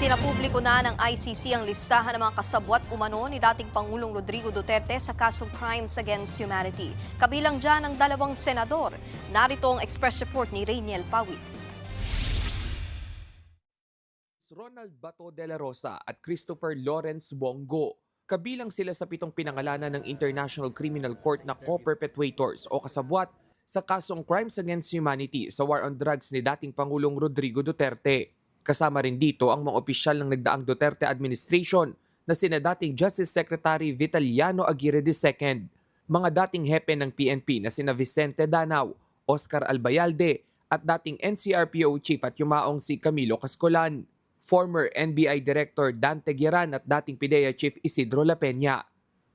Isinapubliko na ng ICC ang listahan ng mga kasabwat umano ni dating Pangulong Rodrigo Duterte sa kasong Crimes Against Humanity. Kabilang dyan ang 2 senador. Narito ang express report ni Rainiel Pawit. Ronald Bato de la Rosa at Christopher Lawrence Bongo. Kabilang sila sa 7 pinangalanan ng International Criminal Court na co-perpetrators o kasabwat sa kasong Crimes Against Humanity sa war on drugs ni dating Pangulong Rodrigo Duterte. Kasama rin dito ang mga opisyal ng nagdaang Duterte administration na sina dating Justice Secretary Vitaliano Aguirre II, mga dating hepe ng PNP na sina Vicente Danao, Oscar Albayalde at dating NCRPO Chief at yumaong si Camilo Cascolan, former NBI Director Dante Gueran at dating PIDEA Chief Isidro La Peña.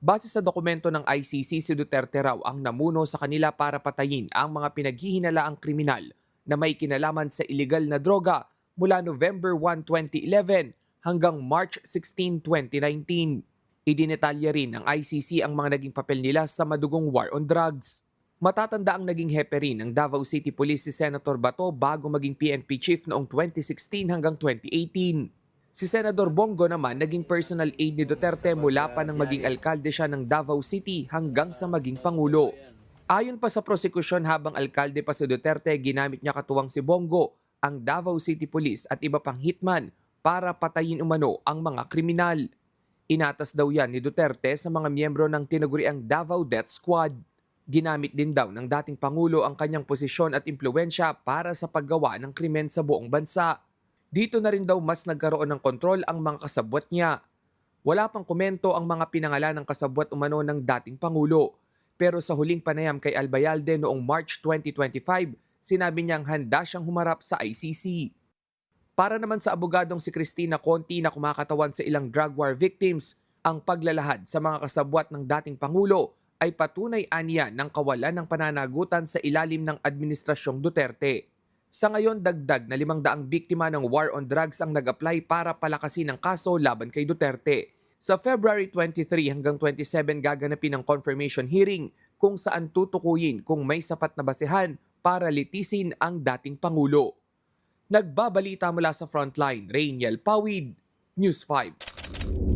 Base sa dokumento ng ICC, si Duterte raw ang namuno sa kanila para patayin ang mga pinaghihinalaang kriminal na may kinalaman sa illegal na droga mula November 1, 2011 hanggang March 16, 2019. Idinetalya rin ng ICC ang mga naging papel nila sa madugong war on drugs. Matatanda ang naging hepe rin ng Davao City Police si Senator Bato bago maging PNP Chief noong 2016 hanggang 2018. Si Senador Bongo naman naging personal aide ni Duterte mula pa nang maging alkalde siya ng Davao City hanggang sa maging Pangulo. Ayon pa sa prosekusyon, habang alkalde pa si Duterte, ginamit niya katuwang si Bongo ang Davao City Police at iba pang hitman para patayin umano ang mga kriminal. Inatas daw yan ni Duterte sa mga miyembro ng tinaguriang Davao Death Squad. Ginamit din daw ng dating Pangulo ang kanyang posisyon at impluwensya para sa paggawa ng krimen sa buong bansa. Dito na rin daw mas nagkaroon ng kontrol ang mga kasabwat niya. Wala pang komento ang mga pinangalan ng kasabwat umano ng dating Pangulo. Pero sa huling panayam kay Albayalde noong March 2025, sinabi niyang handa siyang humarap sa ICC. Para naman sa abogadong si Cristina Conti na kumakatawan sa ilang drug war victims, ang paglalahad sa mga kasabwat ng dating Pangulo ay patunay aniya ng kawalan ng pananagutan sa ilalim ng Administrasyong Duterte. Sa ngayon, dagdag na 500 biktima ng war on drugs ang nag-apply para palakasin ang kaso laban kay Duterte. Sa February 23 hanggang 27 gaganapin ang confirmation hearing kung saan tutukuyin kung may sapat na basehan para litisin ang dating Pangulo. Nagbabalita mula sa Frontline, Rainiel Pawid, News 5.